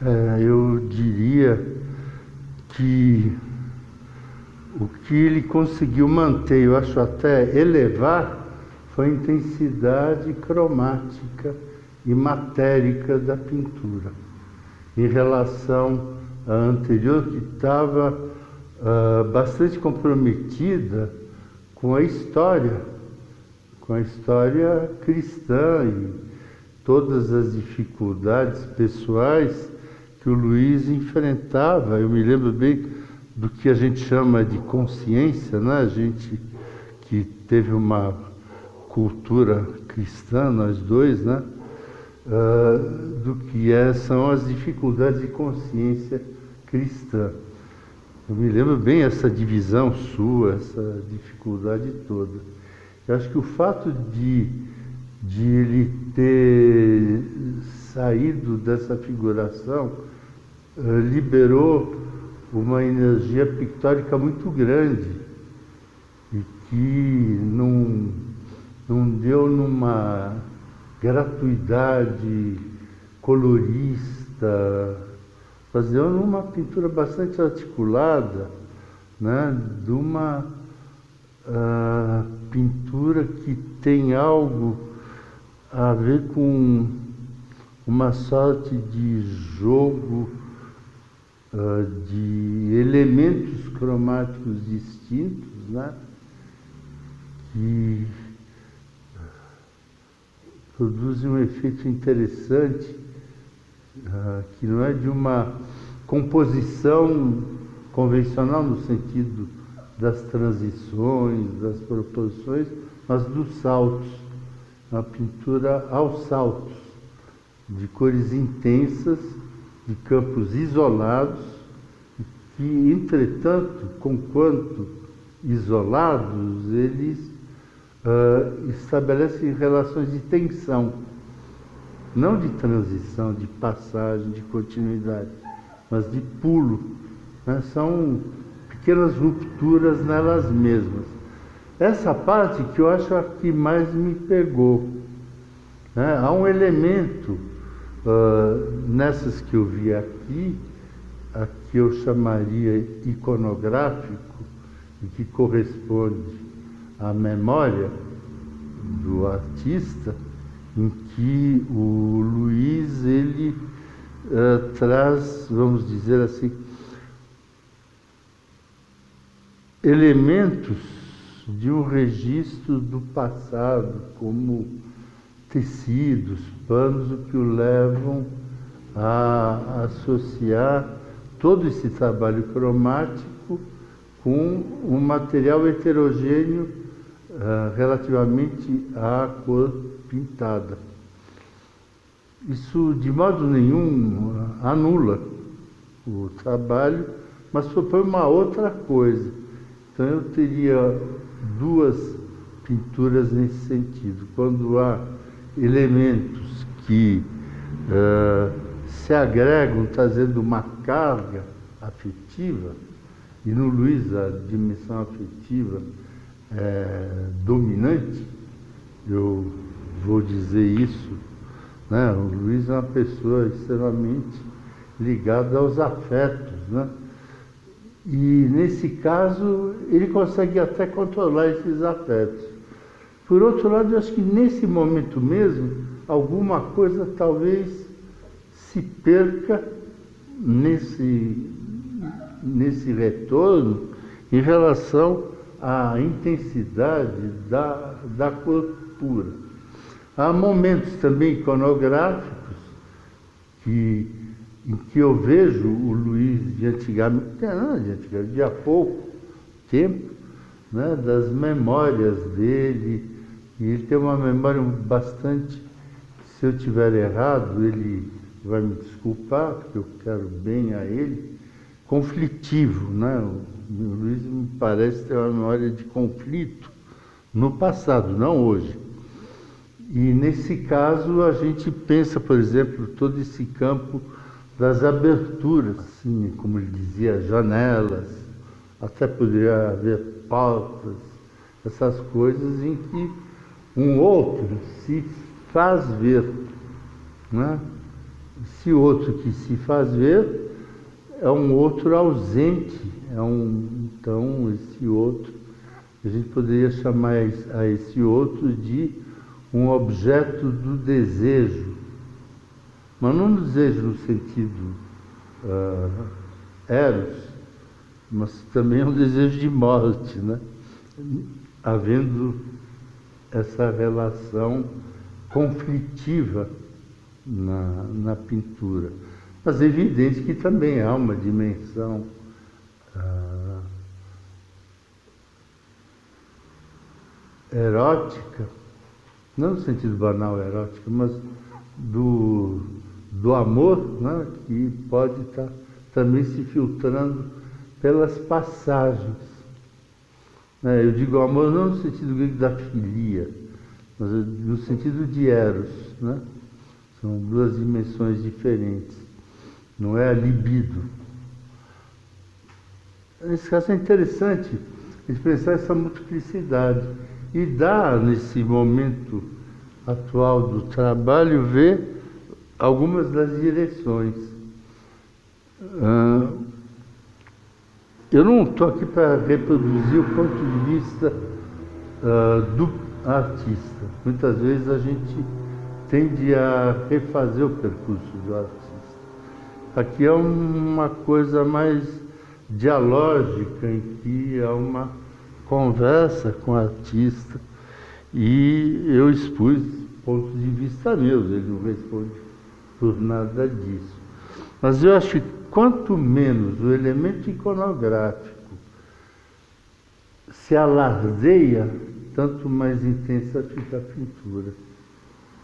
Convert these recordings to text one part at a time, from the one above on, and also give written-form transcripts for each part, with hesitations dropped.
Eu diria que o que ele conseguiu manter, eu acho até elevar, foi a intensidade cromática e matérica da pintura, em relação à anterior, que estava bastante comprometida com a história cristã e todas as dificuldades pessoais que o Luiz enfrentava. Eu me lembro bem do que a gente chama de consciência, né? A gente que teve uma cultura cristã, nós dois, né? Do que são as dificuldades de consciência cristã. Eu me lembro bem essa divisão sua, essa dificuldade toda. Eu acho que o fato de ele ter saído dessa figuração liberou uma energia pictórica muito grande e que não deu numa gratuidade colorista, mas deu numa pintura bastante articulada, né, de uma pintura que tem algo a ver com uma sorte de jogo de elementos cromáticos distintos, né, que produzem um efeito interessante, que não é de uma composição convencional no sentido das transições, das proporções, mas dos saltos, uma pintura aos saltos, de cores intensas, de campos isolados, que, entretanto, conquanto isolados, eles estabelecem relações de tensão, não de transição, de passagem, de continuidade, mas de pulo, né? São pequenas rupturas nelas mesmas. Essa parte que eu acho a que mais me pegou, né? Há um elemento nessas que eu vi aqui, a que eu chamaria iconográfico, e que corresponde à memória do artista, em que o Luiz ele traz, vamos dizer assim, elementos de um registro do passado, como tecidos, panos, o que o levam a associar todo esse trabalho cromático com um material heterogêneo relativamente à cor pintada. Isso de modo nenhum anula o trabalho, mas propõe uma outra coisa. Então eu teria duas pinturas nesse sentido. Quando há elementos que se agregam, trazendo uma carga afetiva, e no Luiz a dimensão afetiva é dominante, eu vou dizer isso, né? O Luiz é uma pessoa extremamente ligada aos afetos, né? E nesse caso ele consegue até controlar esses afetos. Por outro lado, eu acho que nesse momento mesmo, alguma coisa talvez se perca nesse retorno em relação à intensidade da cor pura. Há momentos também iconográficos em que eu vejo o Luiz de antigamente, de há pouco tempo, né, das memórias dele, e ele tem uma memória bastante, se eu tiver errado, ele vai me desculpar, porque eu quero bem a ele, conflitivo, né? O Luiz me parece ter uma memória de conflito no passado, não hoje. E nesse caso a gente pensa, por exemplo, todo esse campo das aberturas, assim, como ele dizia, janelas, até poderia haver portas, essas coisas em que um outro se faz ver, né? Esse outro que se faz ver é um outro ausente, então esse outro, a gente poderia chamar a esse outro de um objeto do desejo, mas não no desejo no sentido eros, mas também um desejo de morte, né? Havendo essa relação conflitiva na pintura. Mas é evidente que também há uma dimensão erótica, não no sentido banal erótica, mas do amor, né, que pode estar também se filtrando pelas passagens. Eu digo amor não no sentido grego da filia, mas no sentido de eros, né? São duas dimensões diferentes, não é a libido. Nesse caso é interessante a gente pensar essa multiplicidade e dá, nesse momento atual do trabalho, ver algumas das direções. Eu não estou aqui para reproduzir o ponto de vista do artista. Muitas vezes a gente tende a refazer o percurso do artista. Aqui é uma coisa mais dialógica, em que há uma conversa com o artista e eu expus pontos de vista meus, ele não responde por nada disso. Mas eu acho que quanto menos o elemento iconográfico se alardeia, tanto mais intensa fica a pintura.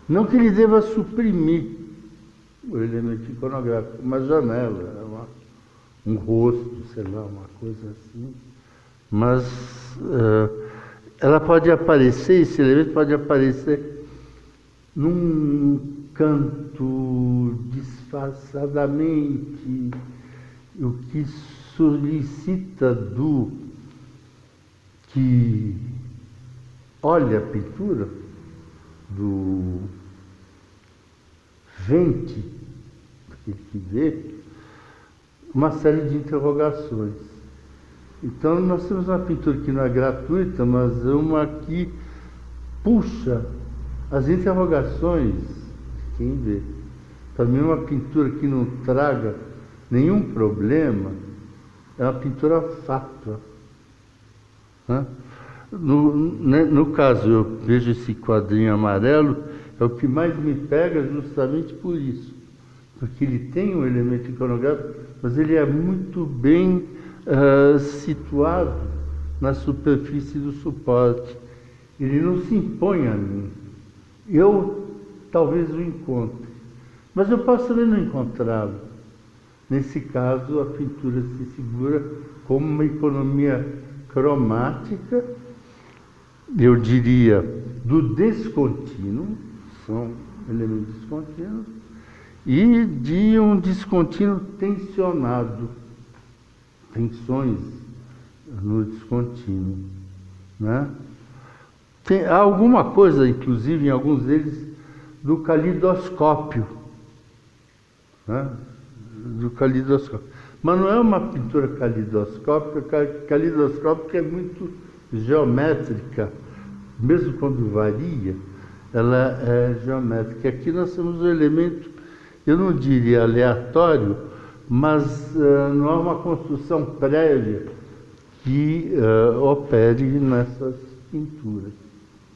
Não que ele deva suprimir o elemento iconográfico, uma janela, um rosto, sei lá, uma coisa assim. Mas ela pode aparecer, esse elemento pode aparecer num canto disfarçadamente, o que solicita do que olha a pintura, do vente, aquele que vê, uma série de interrogações. Então nós temos uma pintura que não é gratuita, mas uma que puxa as interrogações de quem vê. Para mim, uma pintura que não traga nenhum problema é uma pintura fátua. Né? No caso, eu vejo esse quadrinho amarelo, é o que mais me pega justamente por isso. Porque ele tem um elemento iconográfico, mas ele é muito bem situado na superfície do suporte. Ele não se impõe a mim. Eu talvez o encontre, mas eu posso também não encontrá-lo. Nesse caso, a pintura se figura como uma economia cromática, eu diria, do descontínuo, são elementos descontínuos, e de um descontínuo tensionado, tensões no descontínuo, né? Há alguma coisa, inclusive, em alguns deles, do calidoscópio, né? Do calidoscópio. Mas não é uma pintura calidoscópica, calidoscópica é muito geométrica, mesmo quando varia, ela é geométrica. Aqui nós temos um elemento, eu não diria aleatório, mas não há uma construção prévia que opere nessas pinturas.